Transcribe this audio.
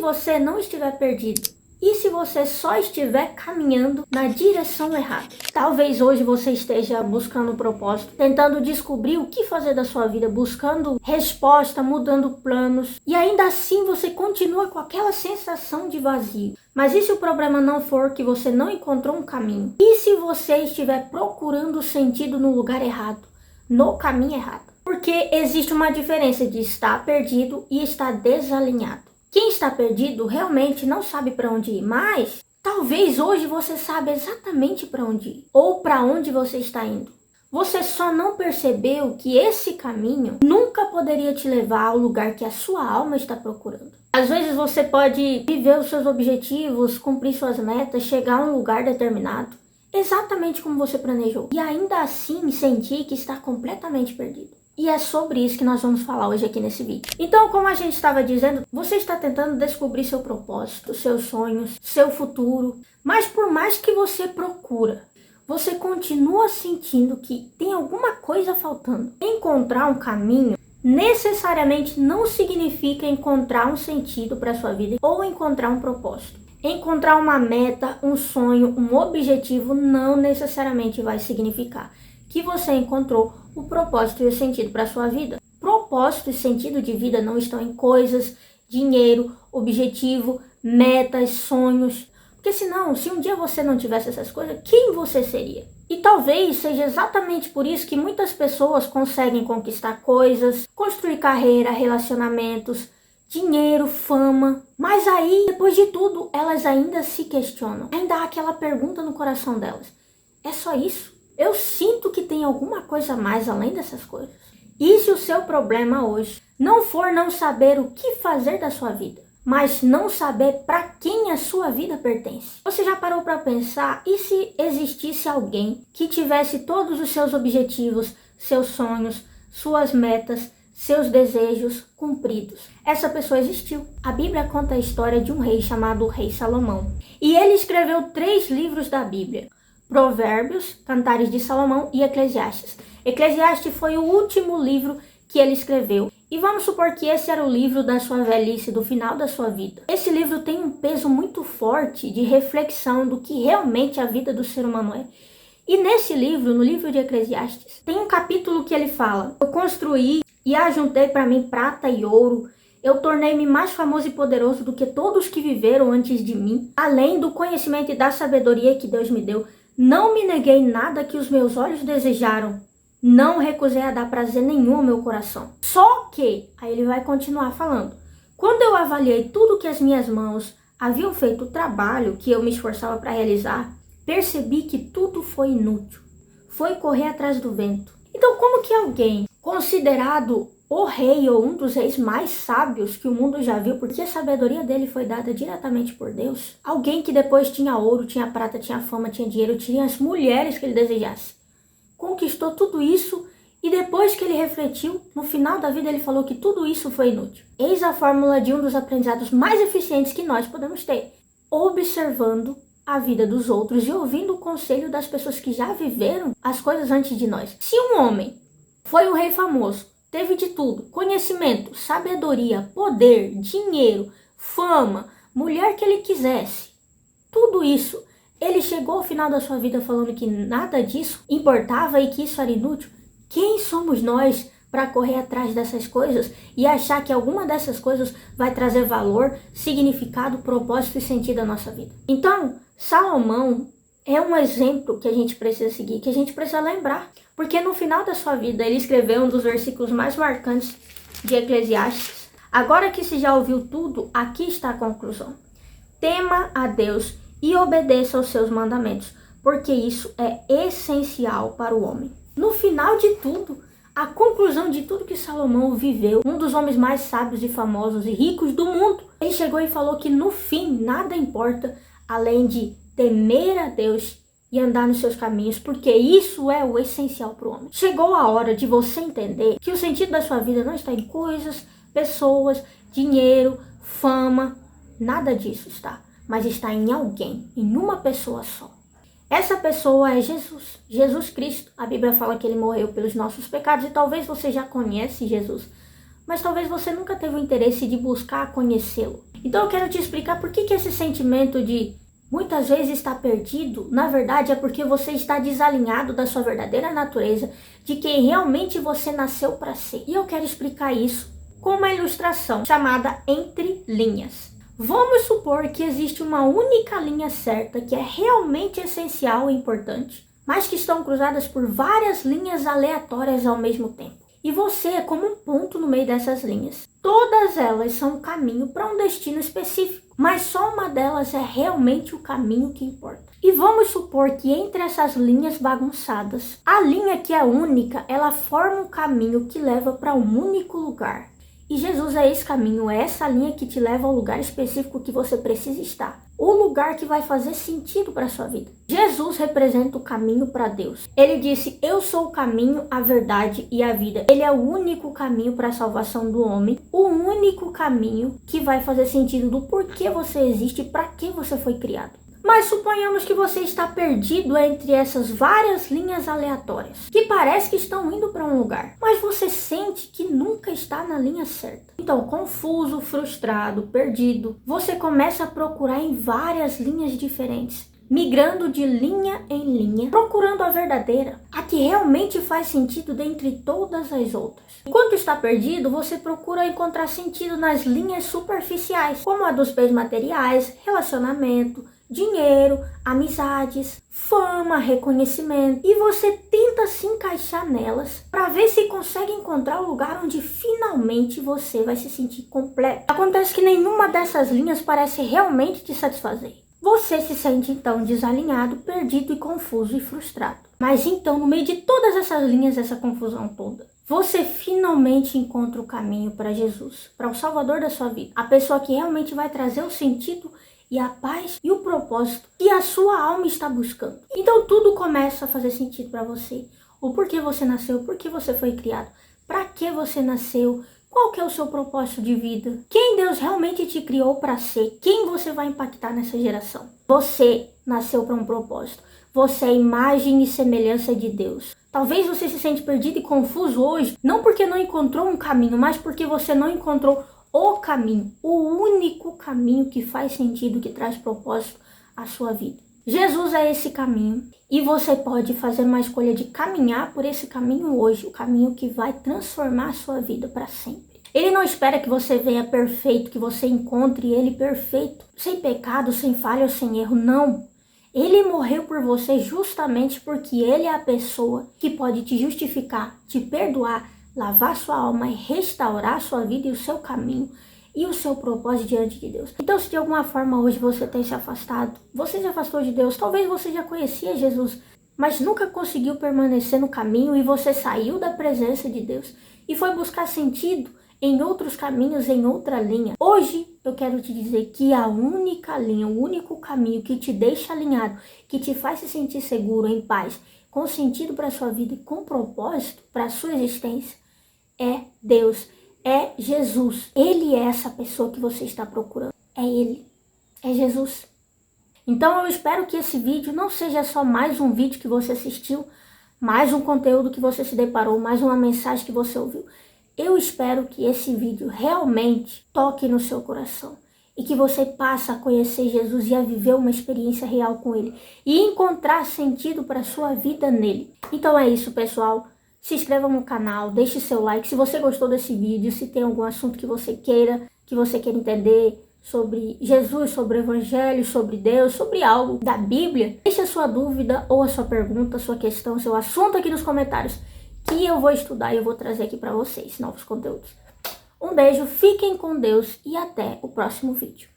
você não estiver perdido? E se você só estiver caminhando na direção errada? Talvez hoje você esteja buscando um propósito, tentando descobrir o que fazer da sua vida, buscando resposta, mudando planos. E ainda assim você continua com aquela sensação de vazio. Mas e se o problema não for que você não encontrou um caminho? E se você estiver procurando sentido no lugar errado, no caminho errado? Porque existe uma diferença de estar perdido e estar desalinhado. Quem está perdido realmente não sabe para onde ir, mas talvez hoje você saiba exatamente para onde ir ou para onde você está indo. Você só não percebeu que esse caminho nunca poderia te levar ao lugar que a sua alma está procurando. Às vezes você pode viver os seus objetivos, cumprir suas metas, chegar a um lugar determinado, exatamente como você planejou, e ainda assim sentir que está completamente perdido. E é sobre isso que nós vamos falar hoje aqui nesse vídeo. Então, como a gente estava dizendo, você está tentando descobrir seu propósito, seus sonhos, seu futuro. Mas por mais que você procura, você continua sentindo que tem alguma coisa faltando. Encontrar um caminho necessariamente não significa encontrar um sentido para a sua vida ou encontrar um propósito. Encontrar uma meta, um sonho, um objetivo não necessariamente vai significar que você encontrou o propósito e o sentido para a sua vida. Propósito e sentido de vida não estão em coisas, dinheiro, objetivo, metas, sonhos. Porque senão, se um dia você não tivesse essas coisas, quem você seria? E talvez seja exatamente por isso que muitas pessoas conseguem conquistar coisas, construir carreira, relacionamentos, dinheiro, fama. Mas aí, depois de tudo, elas ainda se questionam. Ainda há aquela pergunta no coração delas. É só isso? Eu sinto que tem alguma coisa a mais além dessas coisas. E se o seu problema hoje não for não saber o que fazer da sua vida, mas não saber para quem a sua vida pertence? Você já parou para pensar, e se existisse alguém que tivesse todos os seus objetivos, seus sonhos, suas metas, seus desejos cumpridos? Essa pessoa existiu. A Bíblia conta a história de um rei chamado Rei Salomão. E ele escreveu 3 livros da Bíblia: Provérbios, Cantares de Salomão e Eclesiastes. Eclesiastes foi o último livro que ele escreveu. E vamos supor que esse era o livro da sua velhice, do final da sua vida. Esse livro tem um peso muito forte de reflexão do que realmente a vida do ser humano é. E nesse livro, no livro de Eclesiastes, tem um capítulo que ele fala: eu construí e ajuntei para mim prata e ouro. Eu tornei-me mais famoso e poderoso do que todos que viveram antes de mim. Além do conhecimento e da sabedoria que Deus me deu, não me neguei nada que os meus olhos desejaram. Não recusei a dar prazer nenhum ao meu coração. Só que, aí ele vai continuar falando: quando eu avaliei tudo que as minhas mãos haviam feito, o trabalho que eu me esforçava para realizar, percebi que tudo foi inútil. Foi correr atrás do vento. Então, como que alguém considerado o rei ou um dos reis mais sábios que o mundo já viu, porque a sabedoria dele foi dada diretamente por Deus, alguém que depois tinha ouro, tinha prata, tinha fama, tinha dinheiro, tinha as mulheres que ele desejasse, conquistou tudo isso, e depois que ele refletiu, no final da vida ele falou que tudo isso foi inútil? Eis a fórmula de um dos aprendizados mais eficientes que nós podemos ter: observando a vida dos outros e ouvindo o conselho das pessoas que já viveram as coisas antes de nós. Se um homem foi um rei famoso, teve de tudo: conhecimento, sabedoria, poder, dinheiro, fama, mulher que ele quisesse, tudo isso, ele chegou ao final da sua vida falando que nada disso importava e que isso era inútil. Quem somos nós para correr atrás dessas coisas e achar que alguma dessas coisas vai trazer valor, significado, propósito e sentido à nossa vida? Então, Salomão é um exemplo que a gente precisa seguir, que a gente precisa lembrar. Porque no final da sua vida ele escreveu um dos versículos mais marcantes de Eclesiastes. Agora que se já ouviu tudo, aqui está a conclusão: tema a Deus e obedeça aos seus mandamentos, porque isso é essencial para o homem. No final de tudo, a conclusão de tudo que Salomão viveu, um dos homens mais sábios e famosos e ricos do mundo, ele chegou e falou que no fim nada importa além de temer a Deus e andar nos seus caminhos, porque isso é o essencial para o homem. Chegou a hora de você entender que o sentido da sua vida não está em coisas, pessoas, dinheiro, fama, nada disso está, mas está em alguém, em uma pessoa só. Essa pessoa é Jesus, Jesus Cristo. A Bíblia fala que ele morreu pelos nossos pecados e talvez você já conhece Jesus, mas talvez você nunca teve o interesse de buscar conhecê-lo. Então eu quero te explicar por que esse sentimento de muitas vezes estar perdido, na verdade é porque você está desalinhado da sua verdadeira natureza, de quem realmente você nasceu para ser. E eu quero explicar isso com uma ilustração chamada Entre Linhas. Vamos supor que existe uma única linha certa que é realmente essencial e importante, mas que estão cruzadas por várias linhas aleatórias ao mesmo tempo. E você é como um ponto no meio dessas linhas. Todas elas são um caminho para um destino específico, mas só uma delas é realmente o caminho que importa. E vamos supor que entre essas linhas bagunçadas, a linha que é única, ela forma um caminho que leva para um único lugar. E Jesus é esse caminho, é essa linha que te leva ao lugar específico que você precisa estar. O lugar que vai fazer sentido para a sua vida. Jesus representa o caminho para Deus. Ele disse, eu sou o caminho, a verdade e a vida. Ele é o único caminho para a salvação do homem. O único caminho que vai fazer sentido do porquê você existe e para que você foi criado. Mas suponhamos que você está perdido entre essas várias linhas aleatórias, que parece que estão indo para um lugar, mas você sente que nunca está na linha certa. Então, confuso, frustrado, perdido, você começa a procurar em várias linhas diferentes, migrando de linha em linha, procurando a verdadeira, a que realmente faz sentido dentre todas as outras. Enquanto está perdido, você procura encontrar sentido nas linhas superficiais, como a dos bens materiais, relacionamento, dinheiro, amizades, fama, reconhecimento, e você tenta se encaixar nelas para ver se consegue encontrar o lugar onde finalmente você vai se sentir completo. Acontece que nenhuma dessas linhas parece realmente te satisfazer. Você se sente então desalinhado, perdido e confuso e frustrado. Mas então, no meio de todas essas linhas, essa confusão toda, você finalmente encontra o caminho para Jesus, para o Salvador da sua vida, a pessoa que realmente vai trazer o sentido e a paz e o propósito que a sua alma está buscando. Então tudo começa a fazer sentido para você. O porquê você nasceu, por que você foi criado, para que você nasceu, qual que é o seu propósito de vida, quem Deus realmente te criou para ser, quem você vai impactar nessa geração. Você nasceu para um propósito. Você é imagem e semelhança de Deus. Talvez você se sente perdido e confuso hoje, não porque não encontrou um caminho, mas porque você não encontrou o caminho, o único caminho que faz sentido, que traz propósito à sua vida. Jesus é esse caminho e você pode fazer uma escolha de caminhar por esse caminho hoje, o caminho que vai transformar a sua vida para sempre. Ele não espera que você venha perfeito, que você encontre ele perfeito, sem pecado, sem falha ou sem erro, não. Ele morreu por você justamente porque ele é a pessoa que pode te justificar, te perdoar, lavar sua alma e restaurar sua vida e o seu caminho e o seu propósito diante de Deus. Então, se de alguma forma hoje você tem se afastado, você se afastou de Deus, talvez você já conhecia Jesus, mas nunca conseguiu permanecer no caminho e você saiu da presença de Deus e foi buscar sentido em outros caminhos, em outra linha. Hoje eu quero te dizer que a única linha, o único caminho que te deixa alinhado, que te faz se sentir seguro, em paz, com sentido para a sua vida e com propósito para a sua existência, é Deus, é Jesus. Ele é essa pessoa que você está procurando. É Ele, é Jesus. Então eu espero que esse vídeo não seja só mais um vídeo que você assistiu, mais um conteúdo que você se deparou, mais uma mensagem que você ouviu. Eu espero que esse vídeo realmente toque no seu coração e que você passe a conhecer Jesus e a viver uma experiência real com Ele e encontrar sentido para a sua vida nele. Então é isso, pessoal. Se inscreva no canal, deixe seu like se você gostou desse vídeo, se tem algum assunto que você queira entender sobre Jesus, sobre o Evangelho, sobre Deus, sobre algo da Bíblia. Deixe a sua dúvida ou a sua pergunta, a sua questão, seu assunto aqui nos comentários, que eu vou estudar e eu vou trazer aqui para vocês novos conteúdos. Um beijo, fiquem com Deus e até o próximo vídeo.